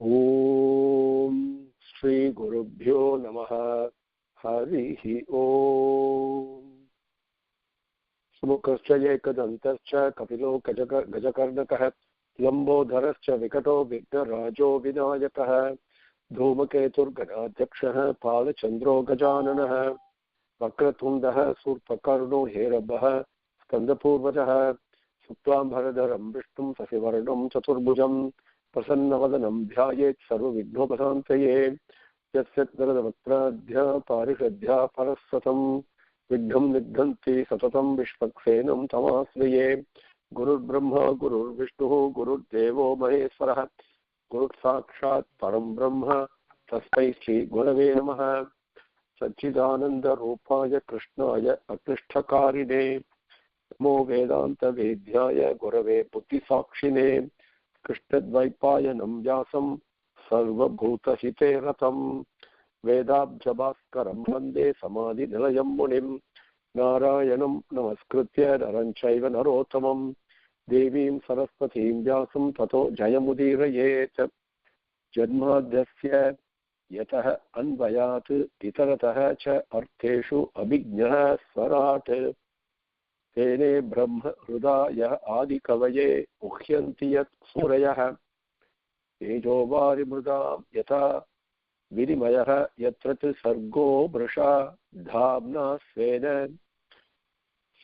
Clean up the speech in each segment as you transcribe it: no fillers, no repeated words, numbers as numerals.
Om Shri Gurubhyo Namaha Harihi Om. Sumukascha Yekadantascha Kapilo Gajakarnakah Lambodharascha Vikato Vignarajo Vinayakah Dhumaketur Ganadhyakshah Palachandro Gajananah Vakratundah Surpakarno Herabah Skandapurvatah Suplam Bharadaram Vishtum Sasivaranam Chaturbhujam Prasannavadanam Dhyayet Sarvavignopasantaye Yatsat Naradavatra Parishadhya Parasatam Vidham Nidhanti Satatam Vishpaksenam Tamasvaye Gurur Brahma Gurur Vishnu Gurur Devo Maheswarah Gurur Sakshat Param Brahma Tasmai Shri Gurave Namaha Satchidananda Rupaya Krishnaya Akrishtakarine Namo Vedanta Vedyaya Gurave Putti Sakshine Krishnadvaipayanam Vyasam Sarvabhuta Hite Ratam Vedabjabhaskaram Vande Samadhi Nilayam Munim Narayanam Namaskritya Naranchaiva Narotamam Devim Saraswatim Vyasam Tato Jayamudirayet Janmadhyasya Yataha Anvayat Itarataha Cha Artheshu Abhijnah Swarat Tene Brahma Hrudaya Adi Kavaye Ukyanti Yat Surayah Tejo Vari Mrudam Yata Vidimayah Yatrat Sargo Brasha Dhamna Svena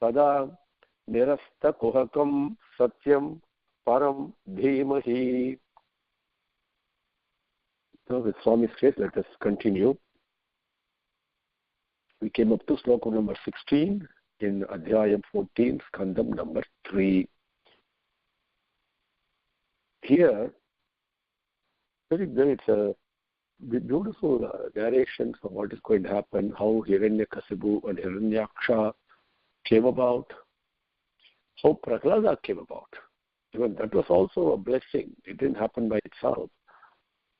Sada Nirasta Kuhakam Satyam Param Dhimahi. So with Swami's case, let us continue. We came up to Slokam number 16 in Adhyayam 14, Skandam number 3. Here, it's a beautiful narration for what is going to happen, how Hiranyakasipu and Hiranyaksha came about, how Prahlada came about. Even that was also a blessing. It didn't happen by itself.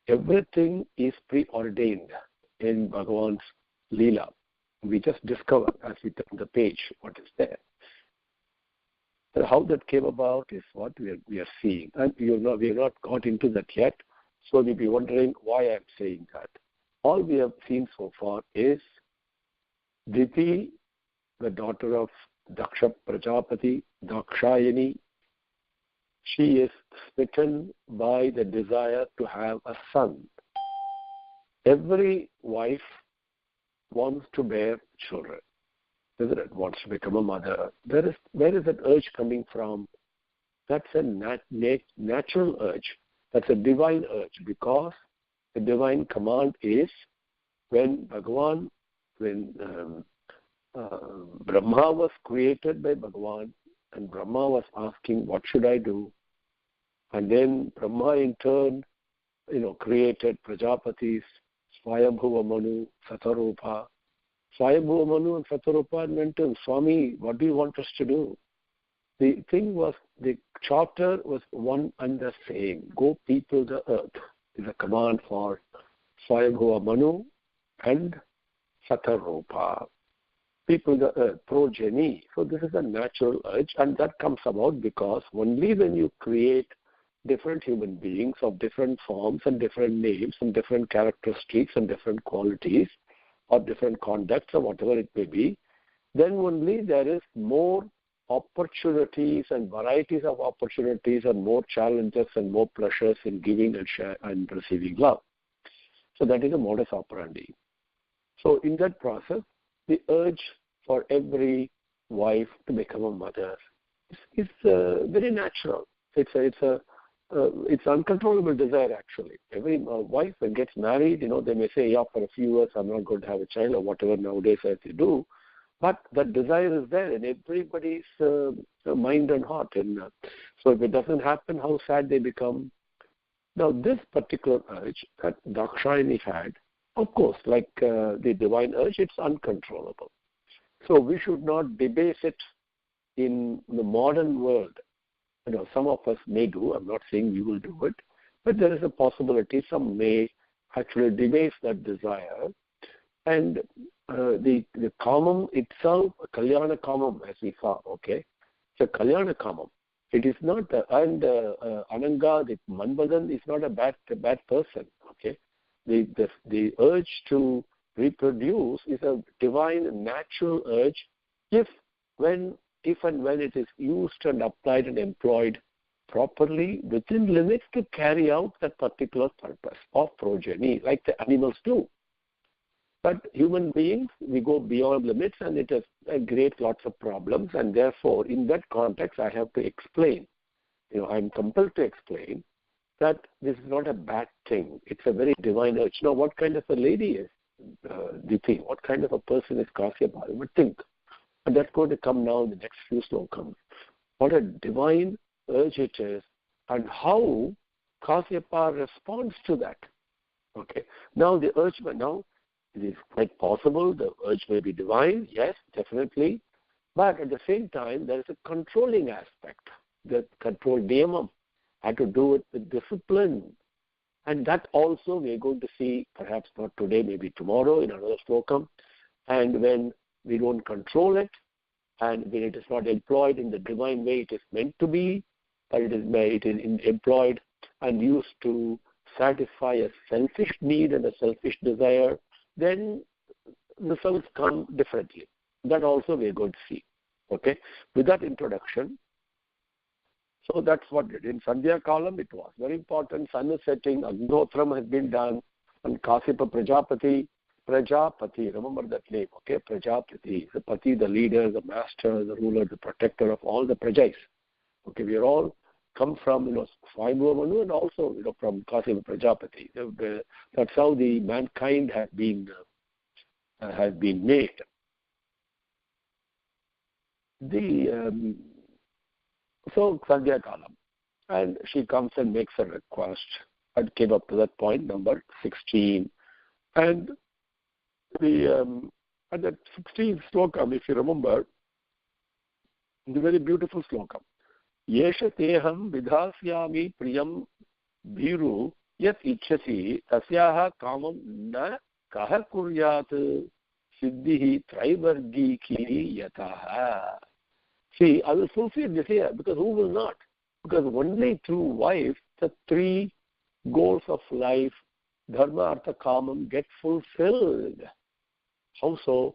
Everything is preordained in Bhagavan's Leela. We just discover as we turn the page what is there. So how that came about is what we are seeing. And we have not got into that yet. So you'll be wondering why I'm saying that. All we have seen so far is Diti, the daughter of Daksha Prajapati, Dakshayani. She is smitten by the desire to have a son. Every wife wants to bear children, isn't it? Wants to become a mother. Where is that urge coming from? That's a natural urge. That's a divine urge, because the divine command is when Brahma was created by Bhagavan, and Brahma was asking, what should I do? And then Brahma in turn, created Prajapatis, Swayambhuva Manu, Satharupa. Swayambhuva Manu and Satharupa went to him, Swami, what do you want us to do? The thing was, the charter was one and the same. Go people the earth is a command for Swayambhuva Manu and Satharupa. People the earth, progeny. So this is a natural urge, and that comes about because only when you create different human beings of different forms and different names and different characteristics and different qualities or different conducts or whatever it may be, then only there is more opportunities and varieties of opportunities and more challenges and more pleasures in giving and share and receiving love. So that is a modus operandi. So in that process, the urge for every wife to become a mother is very natural. It's uncontrollable desire, actually. Every wife when gets married, they may say, for a few years I'm not going to have a child or whatever nowadays as they do. But that desire is there in everybody's mind and heart. And so if it doesn't happen, how sad they become. Now, this particular urge that Dakshayani had, of course, like the divine urge, it's uncontrollable. So we should not debase it in the modern world. Some of us may do. I'm not saying we will do it. But there is a possibility some may actually debase that desire. And the kamam itself, kalyana kamam, as we saw, okay? So kalyana kamam. It is not, Ananga, the Manvadan is not a bad person. Okay, the urge to reproduce is a divine natural urge, if and when it is used and applied and employed properly within limits to carry out that particular purpose of progeny, like the animals do. But human beings, we go beyond limits, and it has creates lots of problems. And therefore, in that context, I have to explain. I'm compelled to explain that this is not a bad thing. It's a very divine urge. Now, what kind of a lady is Diti? What kind of a person is Kasyapa? You would think. And that's going to come now in the next few slokams. What a divine urge it is, and how Kasyapa responds to that. Okay. Now, the urge, it is quite possible the urge may be divine, yes, definitely. But at the same time, there is a controlling aspect. The control niyamam had to do with discipline. And that also we are going to see, perhaps not today, maybe tomorrow in another slokam. And when we don't control it, and when it is not employed in the divine way it is meant to be, but it is employed and used to satisfy a selfish need and a selfish desire, then results come differently. That also we are going to see. Okay? With that introduction, so that's what it is. In Sandhya Kalam it was very important. Sun is setting, Agnotram has been done, and Kasyapa Prajapati, remember that name, okay? Prajapati, the Pati, the leader, the master, the ruler, the protector of all the Prajas. Okay, we are all come from, Swayambhuva Manu, and also, from Kasyapa Prajapati. That's how the mankind has been made. So Sandhya Kalam, and she comes and makes a request, and came up to that point, number 16, and at that 16th slokam, if you remember, the very beautiful slokam. Yesha teham vidhasyami priyam bhiru yat ichhasi tasyaha kamam na kaha kuryat siddhihi traivargiki yataha. See, I will fulfill this here, because who will not? Because only through wife the three goals of life, dharma, artha, kamam, get fulfilled. How so?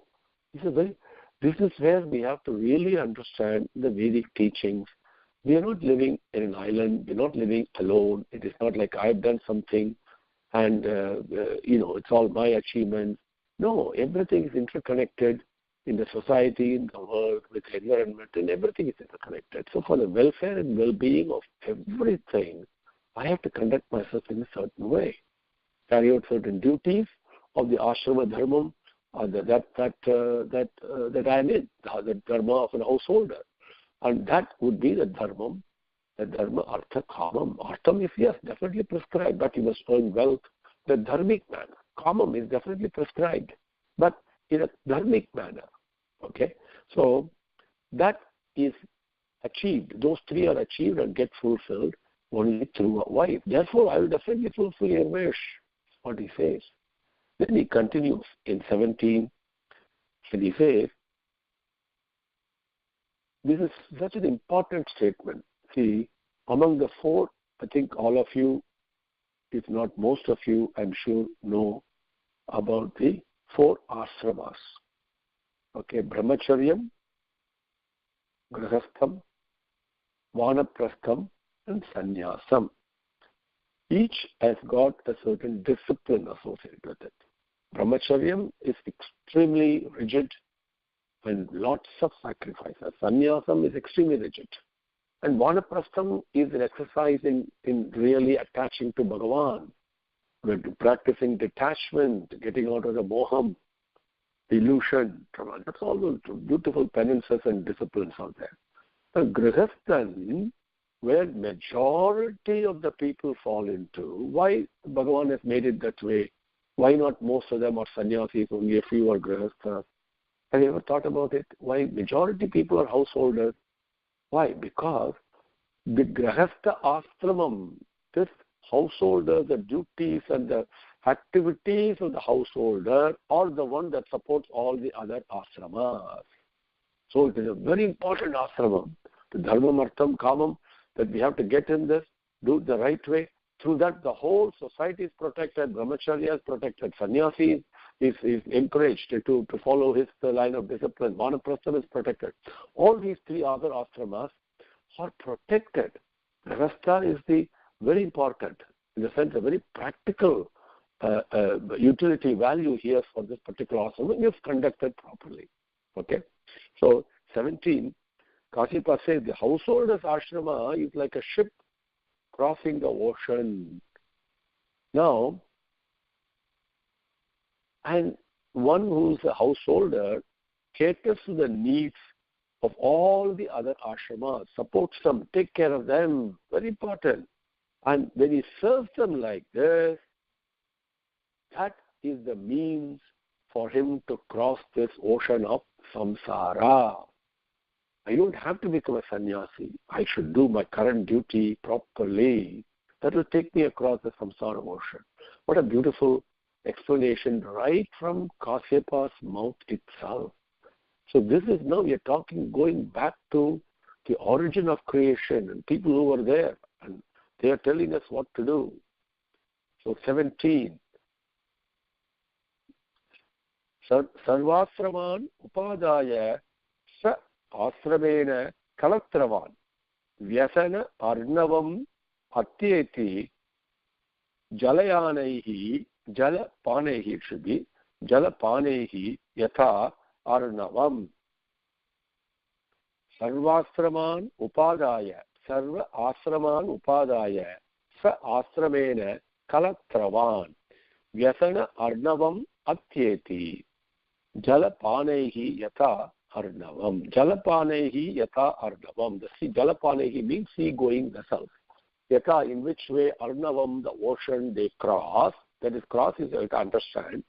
This is where we have to really understand the Vedic teachings. We are not living in an island. We're not living alone. It is not like I've done something and, it's all my achievement. No, everything is interconnected in the society, in the world, with the environment, and everything is interconnected. So for the welfare and well-being of everything, I have to conduct myself in a certain way. Carry out certain duties of the ashrama dharmam, that I am in, the dharma of an householder. And that would be the dharma, artha, kamam. Artham is, yes, definitely prescribed, but you must earn wealth the dharmic manner. Kamam is definitely prescribed, but in a dharmic manner. Okay? So that is achieved. Those three are achieved and get fulfilled only through a wife. Therefore, I will definitely fulfill your wish, what he says. Then he continues in 17, and he says, this is such an important statement. See, among the four, I think all of you, if not most of you, I'm sure know about the four ashramas. Okay, brahmacharyam, grihastham, vanaprastham, and sannyasam. Each has got a certain discipline associated with it. Brahmacharyam is extremely rigid and lots of sacrifices. Sannyasam is extremely rigid. And vanaprastham is an exercise in really attaching to Bhagavan, practicing detachment, getting out of the moham, illusion. That's all those beautiful penances and disciplines out there. The grihasthan, where majority of the people fall into, why Bhagavan has made it that way? Why not most of them are sannyasis, only a few are grihasthas? Have you ever thought about it? Why majority people are householders? Why? Because the grihastha ashramam, this householder, the duties and the activities of the householder are the one that supports all the other ashramas. So it is a very important ashramam. the dharmam, artham, kamam, that we have to get in this, do it the right way. Through that, the whole society is protected, brahmacharya is protected, sannyasi is encouraged to follow his line of discipline, vanaprastha is protected. All these three other ashramas are protected. Grihastha is the very important, in the sense, a very practical utility value here for this particular ashrama if conducted properly. Okay? So, 17, Kasyapa says the householder's ashrama is like a ship crossing the ocean. Now, and one who's a householder caters to the needs of all the other ashramas, supports them, take care of them, very important. And when he serves them like this, that is the means for him to cross this ocean of samsara. I don't have to become a sannyasi. I should do my current duty properly. That will take me across the samsara ocean. What a beautiful explanation right from Kasyapa's mouth itself. So this is now we are talking, going back to the origin of creation and people who were there, and they are telling us what to do. So 17. Sarvasraman upadaya sa asramena kalatravan vyasana arnavam atyeti jalayanaihi jalapanehi, it should be jalapanehi yatha arnavam. Sarvasraman upadaya sarva asraman upadaya sa asramena kalatravan vyasana arnavam atyeti jalapanehi yatha arnavam. Jalapanehi yatha arnavam. The sea, jalapanehi means sea-going vessels. Yatha, in which way arnavam, the ocean, they cross. That is, cross is to understand.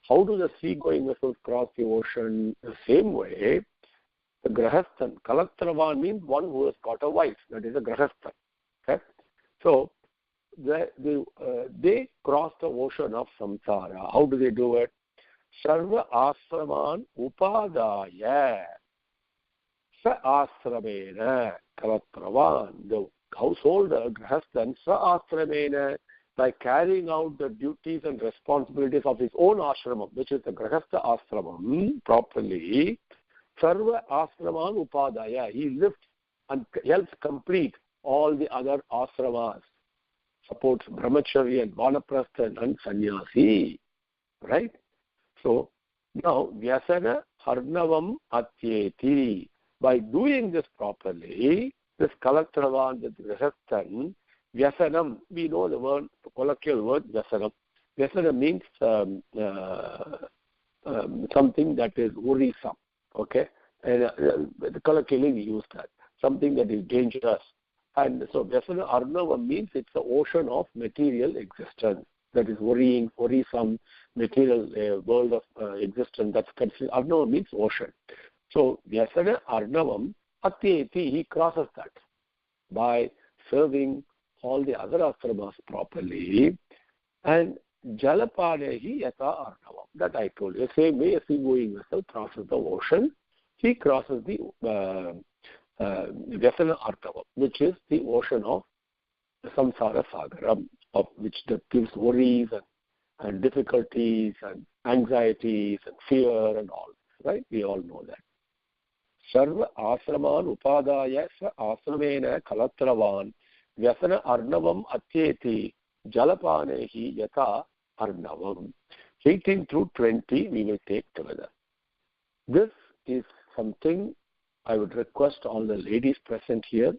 How do the sea-going vessels cross the ocean? The same way, the grihasthan, kalatravan means one who has got a wife. That is a grihasthan. Okay? So, they cross the ocean of samsara. How do they do it? Sarva asraman upadaya sa asramena kalatravan. The householder, grihasthan, sa asramena, by carrying out the duties and responsibilities of his own ashramam, which is the grihastha ashramam, properly, sarva asraman upadaya. He lifts and helps complete all the other ashramas, supports brahmacharya and vanaprastha and sannyasi. Right? So, now, vyasana harnavam atyeti. By doing this properly, this kalatravan, the grihasthan, vyasanam, we know the word, the colloquial word, vyasanam. Vyasana means something that is worrisome, okay? And colloquially we use that, something that is dangerous. And so vyasana arnava means it's the ocean of material existence. That is worrisome material world of existence. That's considered, arnava means ocean. So vyasana arnavam atyeti, he crosses that by serving all the other ashramas properly, and jalapanehi yata arnavam. That I told you. Same way a sea-going vessel crosses the ocean, he crosses the vyasana arnavam, which is the ocean of the samsara sagaram, of which that gives worries and difficulties and anxieties and fear and all. Right? We all know that. Sarva asraman upadaya sa asramena kalatravan vyasana arnavam atyeti jalapanehi yata arnavam. 18 through 20 we will take together. This is something I would request all the ladies present here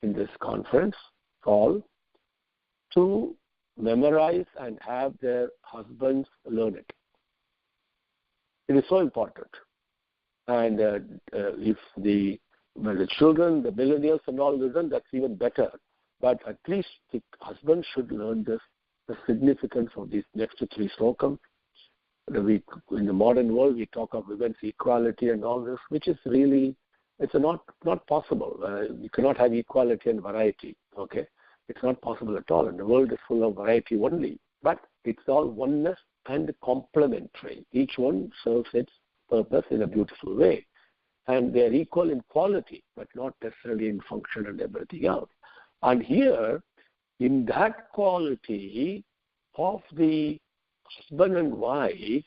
in this conference call to memorize and have their husbands learn it. It is so important. And if the children, the millennials and all listen, that's even better. But at least the husband should learn this, the significance of these next three slokams. In the modern world, we talk of women's equality and all this, which is really, it's not possible. You cannot have equality and variety, okay? It's not possible at all. And the world is full of variety only. But it's all oneness and complementary. Each one serves its purpose in a beautiful way. and they are equal in quality, but not necessarily in function and everything else. And here, in that quality of the husband and wife,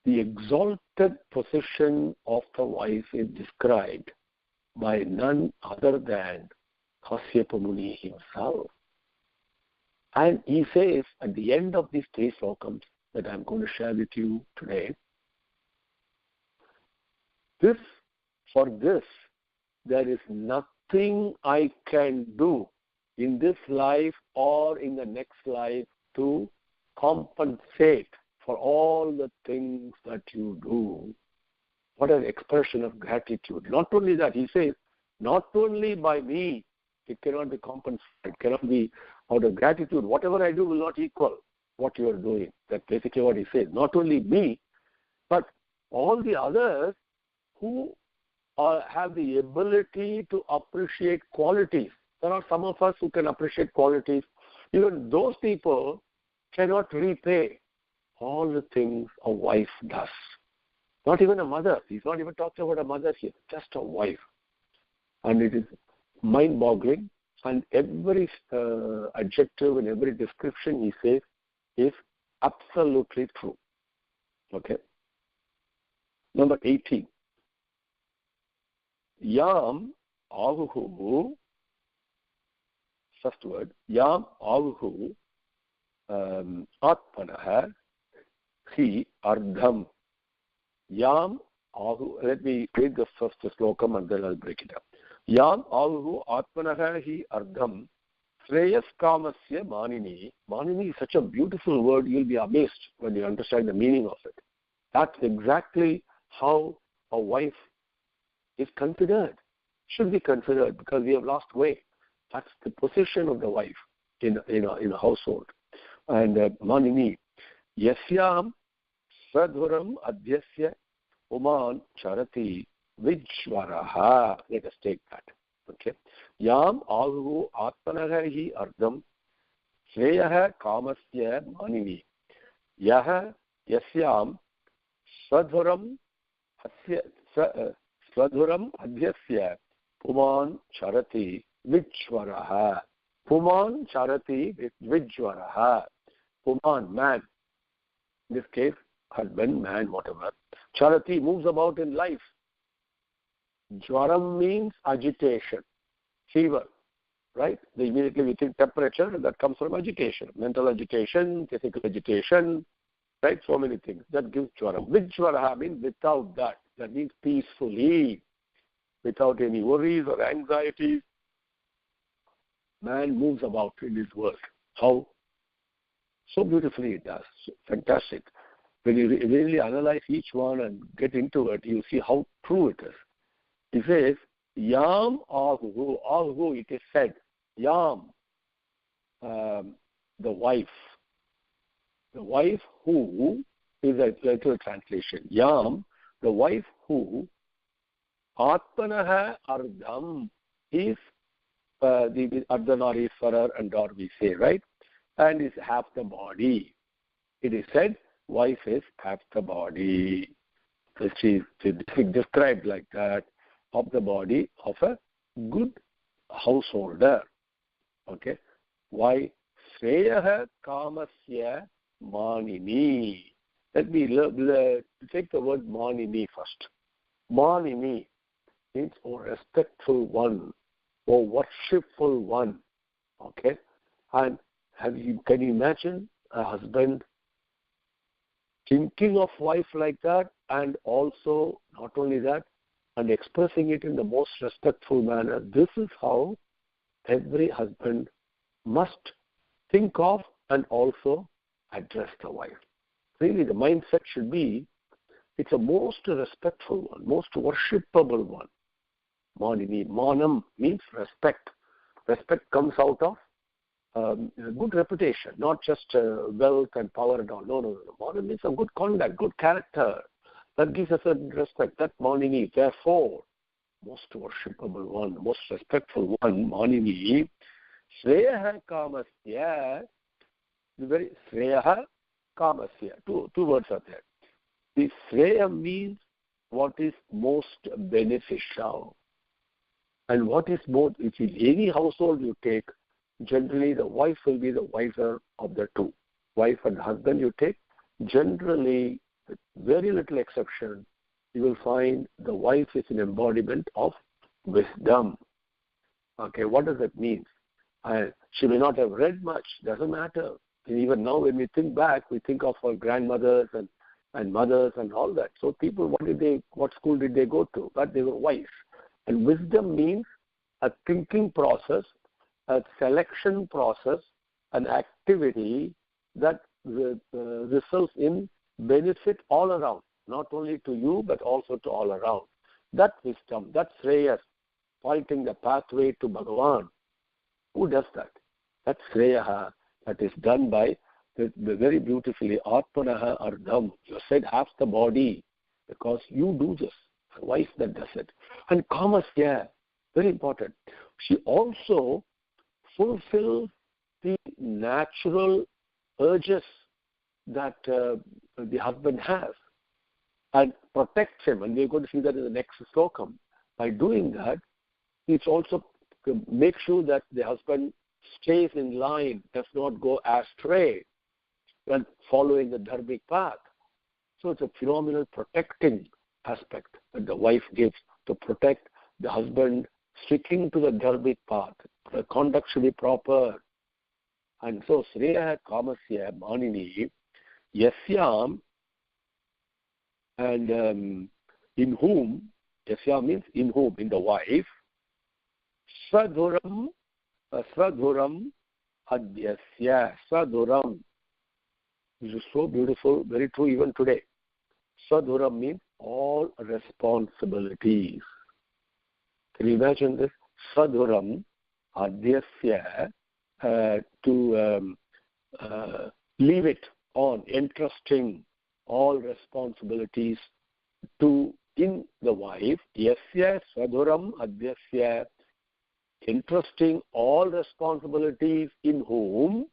the exalted position of the wife is described by none other than Kasyapa Muni himself. And he says at the end of these 3 slokams that I'm going to share with you today, for this, there is nothing I can do in this life or in the next life to compensate for all the things that you do. What an expression of gratitude. Not only that, he says, not only by me, it cannot be compensated, it cannot be out of gratitude. Whatever I do will not equal what you are doing. That's basically what he says. Not only me, but all the others who have the ability to appreciate qualities. There are some of us who can appreciate qualities. Even those people cannot repay all the things a wife does. Not even a mother. He's not even talking about a mother here, just a wife. And it is mind-boggling. And every adjective and every description he says is absolutely true. Okay. Number 18. Yam avuhu, first word, yam avuhu atmanaha hi ardham. Yam avu, let me read the first slokam and then I'll break it up. Yam avuhu atmanaha hi ardham shreyas kamasya manini. Manini is such a beautiful word, you'll be amazed when you understand the meaning of it. That's exactly how a wife is considered, should be considered, because we have lost way. That's the position of the wife in a household. And manini, yasyam sadhuram adhyasya uman charati vijvaraha. Let us take that. Okay. Yam avu atmanaha hi ardham shreyah kamasya manini. Yaha yasyam sadhuram Swadhuram adhyasya puman charati vijvaraha. Puman charati vijvaraha. Puman, man. In this case, husband, man, whatever. Charati moves about in life. Jwaram means agitation, fever, right? Immediately we think temperature, that comes from agitation. Mental agitation, physical agitation, right? So many things. That gives jwaram. Vijvaraha means without that. That means peacefully, without any worries or anxieties. Man moves about in his world. How? So beautifully it does. So fantastic. When you really analyze each one and get into it, you see how true it is. He says, Yam ahuhu. Ahuhu, it is said. Yam, the wife. The wife who is a literal translation. Yam, the wife who Atmanaha Ardham is the Ardhanari Swarar and Dor we say, right? And is half the body. It is said, wife is half the body. So she is described like that, of the body of a good householder. Okay? Why? Shreyah kamasya manini. Let me take the word manini first. Manini means a respectful one, or worshipful one. Okay? And can you imagine a husband thinking of wife like that, and also not only that, and expressing it in the most respectful manner? This is how every husband must think of and also address the wife. Really, the mindset should be, it's a most respectful one, most worshipable one. Manini, manam means respect. Respect comes out of good reputation, not just wealth and power and all. No. Manam means a good conduct, good character. That gives us a respect. That manini, therefore, most worshipable one, most respectful one, manini, sreyaha kamasya, the very sreyaha kamasya. Two words are there. The sreya means what is most beneficial. And what is more, if in any household you take, generally the wife will be the wiser of the two. Wife and husband you take, generally, with very little exception, you will find the wife is an embodiment of wisdom. Okay, what does that mean? She may not have read much, doesn't matter. And even now when we think back, we think of our grandmothers and mothers and all that. So people, what school did they go to? But they were wise. And wisdom means a thinking process, a selection process, an activity that results in benefit all around, not only to you but also to all around. That wisdom, that Shreyas, pointing the pathway to Bhagavan. Who does that? That Shreya that is done by very beautifully Atmanaha Ardham. You said half the body because you do this. A wife that does it. And Kamasya, very important. She also fulfills the natural urges that the husband has and protects him. And we're going to see that in the next slokam. By doing that, it's also to make sure that the husband stays in line, does not go astray when following the dharmic path. So it's a phenomenal protecting aspect that the wife gives to protect the husband sticking to the dharmic path. The conduct should be proper. And so Sreya Kamasya Manini Yasyam, and in whom, Yasyam means in whom, in the wife, Swadhuram Adhyasya, Swadhuram. This is so beautiful, very true even today. Swadhuram means all responsibilities. Can you imagine this? Swadhuram Adhyasya, to leave it on, entrusting all responsibilities in the wife. Yasya Swadhuram Adhyasya, entrusting all responsibilities in whom?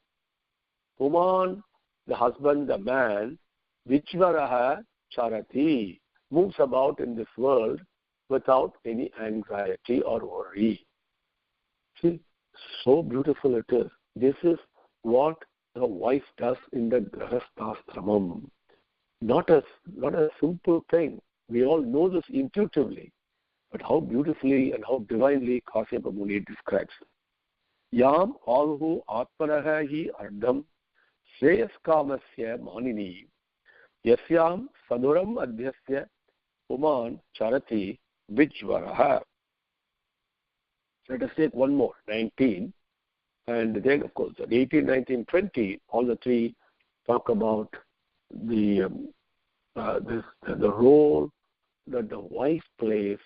Puman, the husband, the man, Vichvaraha Charati, moves about in this world without any anxiety or worry. See, so beautiful it is. This is what the wife does in the Grahasthashramam. Not a simple thing. We all know this intuitively. But how beautifully and how divinely Kasyapa Muni describes it. Yam alhu atmanaha hi ardham shreyas kamasya manini yasyam saduram adhyasya uman charati vijvaraha. Let us take one more, 19. And then, of course, 18, 19, 20, all the three talk about the role that the wife plays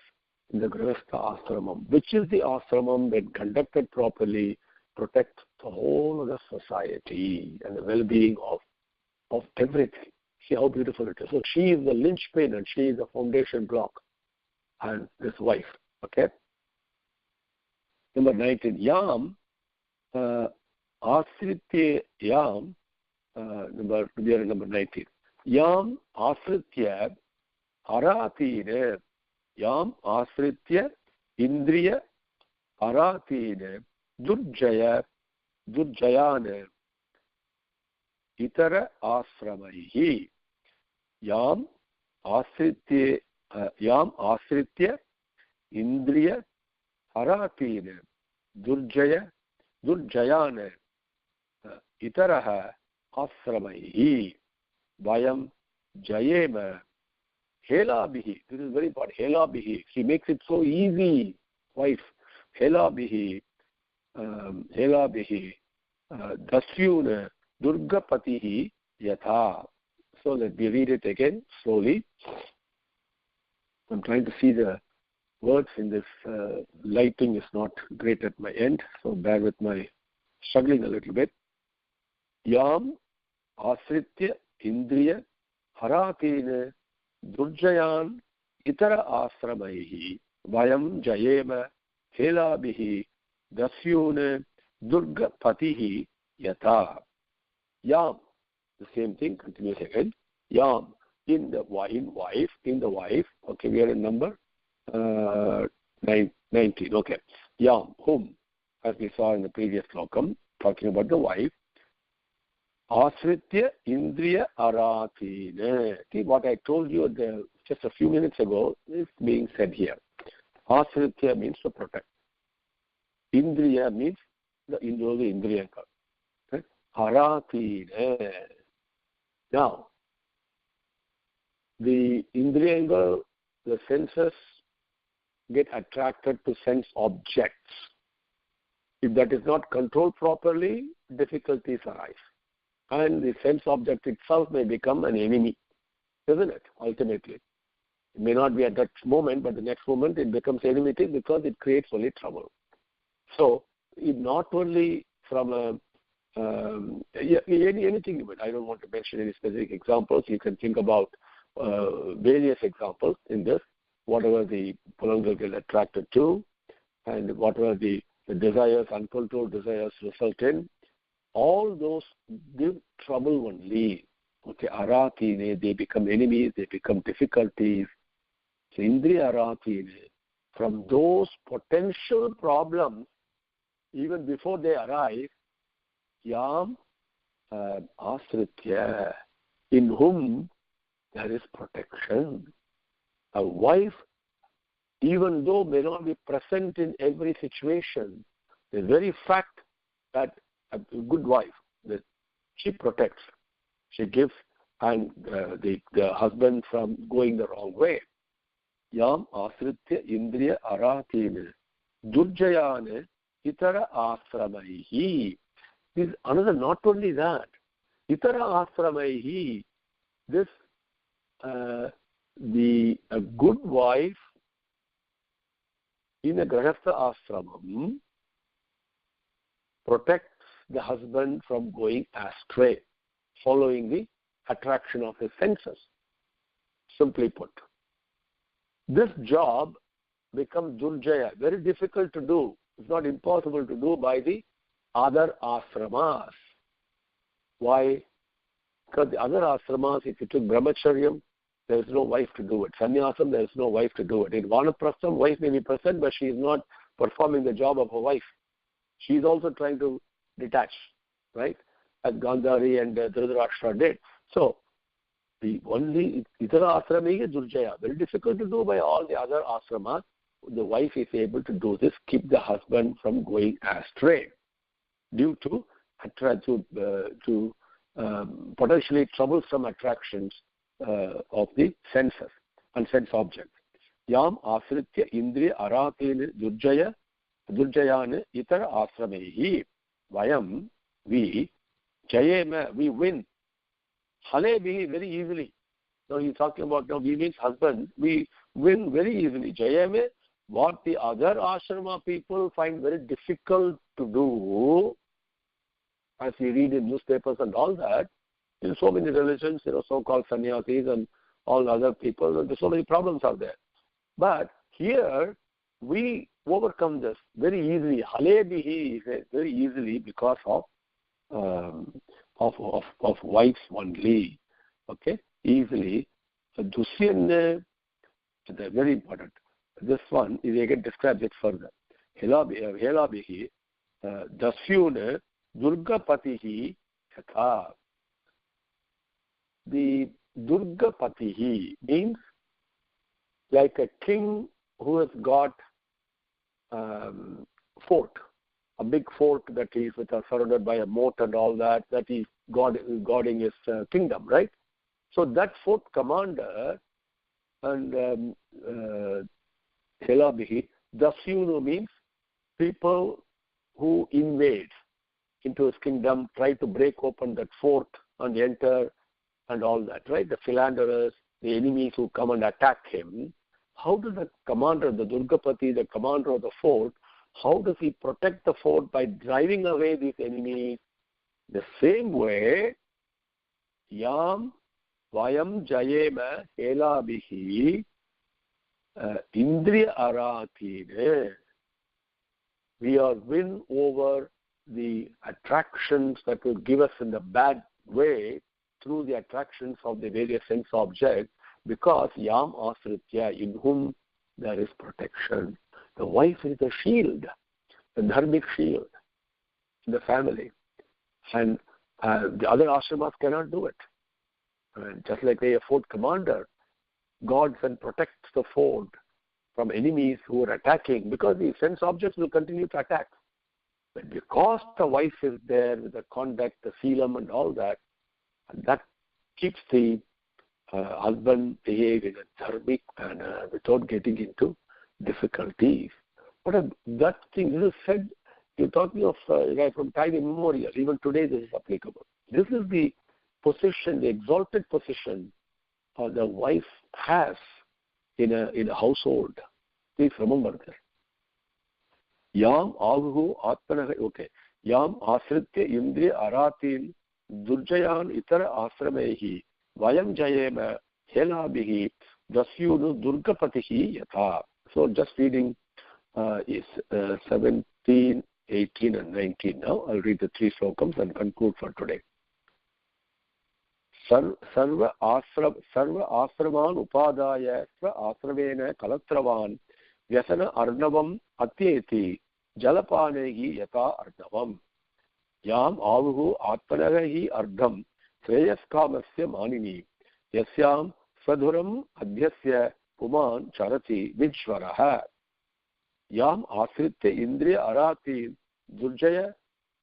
in the Grihastha Ashramam, which is the ashramam that, conducted properly, protects the whole of the society and the well-being of everything. See how beautiful it is. So she is the linchpin and she is the foundation block, and this wife. Okay? Number 19. Yam Asritya Yam, number 19. Yam Asritya Aratine, Yam Asritya Indriya Aratine Durjayane Itara Asramaihi. Yam Asritya Indriya Aratine Durjayane Itaraha Asramaihi Vayam Jayema Hela Bihi. This is very important. Hela Bihi. She makes it so easy, wife. Hela Bihi. Dasyuna Durgapatihi Yatha. So let me read it again slowly. I'm trying to see the words in this. Lighting is not great at my end, so bear with my struggling a little bit. Yam Asritya Indriya Haratine Durjayan Itara Asramaihi Vayam Jayema Helabihi Dasyune Durgapatihi Yata. Yam, the same thing, continues again. Yam, in the wife. Okay, we are in number 19. Okay. Yam, whom, as we saw in the previous slokam, talking about the wife. Asritya Indriya Aratina. See, what I told you just a few minutes ago is being said here. Asritya means to protect. Indriya means the Indriya. Right? Aratina. Now, the Indriyangal, the senses get attracted to sense objects. If that is not controlled properly, difficulties arise. And the sense object itself may become an enemy, isn't it, ultimately? It may not be at that moment, but the next moment it becomes enmity because it creates only trouble. So, it not only from anything, but I don't want to mention any specific examples. You can think about various examples in this, whatever the Pulangal get attracted to, and whatever the desires, uncontrolled desires result in. All those give trouble only. Okay, aratine, they become enemies, they become difficulties. So, Indriya aratine, from those potential problems, even before they arise, yam asritya, in whom there is protection. A wife, even though may not be present in every situation, the very fact that a good wife, that she protects, she gives, and the husband from going the wrong way. Yam asritya indriya aratine durjayane itara asramaihi. This is another, not only that, itara asramaihi, this a good wife in a grahastha ashramam protects the husband from going astray, following the attraction of his senses. Simply put, this job becomes durjaya, very difficult to do. It's not impossible to do by the other ashramas. Why? Because the other ashramas, if you took brahmacharyam, there is no wife to do it. Sannyasam, there is no wife to do it. In vanaprastham, wife may be present, but she is not performing the job of a wife. She is also trying to detach, right? As Gandhari and Dhritarashtra did. So, the only itara asrama is durjaya. Very difficult to do by all the other ashramas. The wife is able to do this, keep the husband from going astray due to potentially troublesome attractions of the senses and sense objects. Yam asritya indriya aratene durjayane itara asramehi. Vayam, we, jayema, we win. Halebihi, very easily. Now he's talking about, now we means husband, we win very easily. Jayame, what the other ashrama people find very difficult to do, as we read in newspapers and all that, in so many religions, so-called sannyasis and all other people, so many problems are there. But here, we overcome this very easily. Halebihi, very easily, because of wives only. Okay, easily. Dusyan, very important. This one is again describes it further. Helabihi, dasyun durgapatihi katha. The durgapatihi means like a king who has got fort, a big fort that is surrounded by a moat and all that is guarding his kingdom, right? So that fort commander and Helabihi, Dasyunu means people who invade into his kingdom, try to break open that fort and enter and all that, right? The philanderers, the enemies who come and attack him. How does the commander, the Durgapati, the commander of the fort, how does he protect the fort? By driving away these enemies. The same way, Yam Vayam Jayema Helabihi Indriya Aratine. We are win over the attractions that will give us in the bad way through the attractions of the various sense objects, because yam asritya, in whom there is protection. The wife is the shield, the dharmic shield in the family. And the other ashramas cannot do it. And just like a fort commander guards and protects the fort from enemies who are attacking, because the sense objects will continue to attack. But because the wife is there with the conduct, the selam and all that, and that keeps the husband behave in a dharmic manner without getting into difficulties. That thing is said, you're talking of from time immemorial. Even today this is applicable. This is the position, the exalted position the wife has in a household. Please remember this. Yam avuhu atmanaha, okay. Yam asritya indriya aratin durjayan itara asramehi vayam jayema helabhihi dasyunu durgapatihi yatha. So just reading is 17, 18 and 19 now. I'll read the 3 slokams and conclude for today. Sarva asraman upadaya sva asravena kalatravan vyasana arnavam atyeti jalapanehi yata arnavam yam avuhu atmanahi ardham sreyaskamasya manini yasyam swadhuram adhyasya puman charati vijvaraha yam asritya indriya arati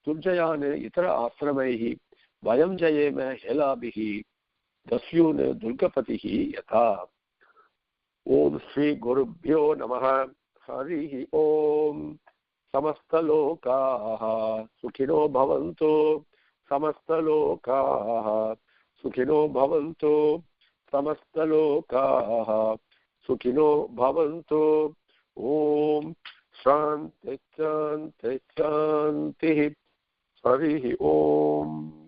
durjayane itara asramehi vayam jayema helabhihi dasyun durgapatihi yatha. Om Shri Gurubhyo Namaha. Harihi Om. Samasta lokaha sukhino bhavantu. Samasta lokaha sukhino bhavantu. Samasta lokaha sukhino bhavantu. Om Shanti Shanti Shanti. Harihi Om.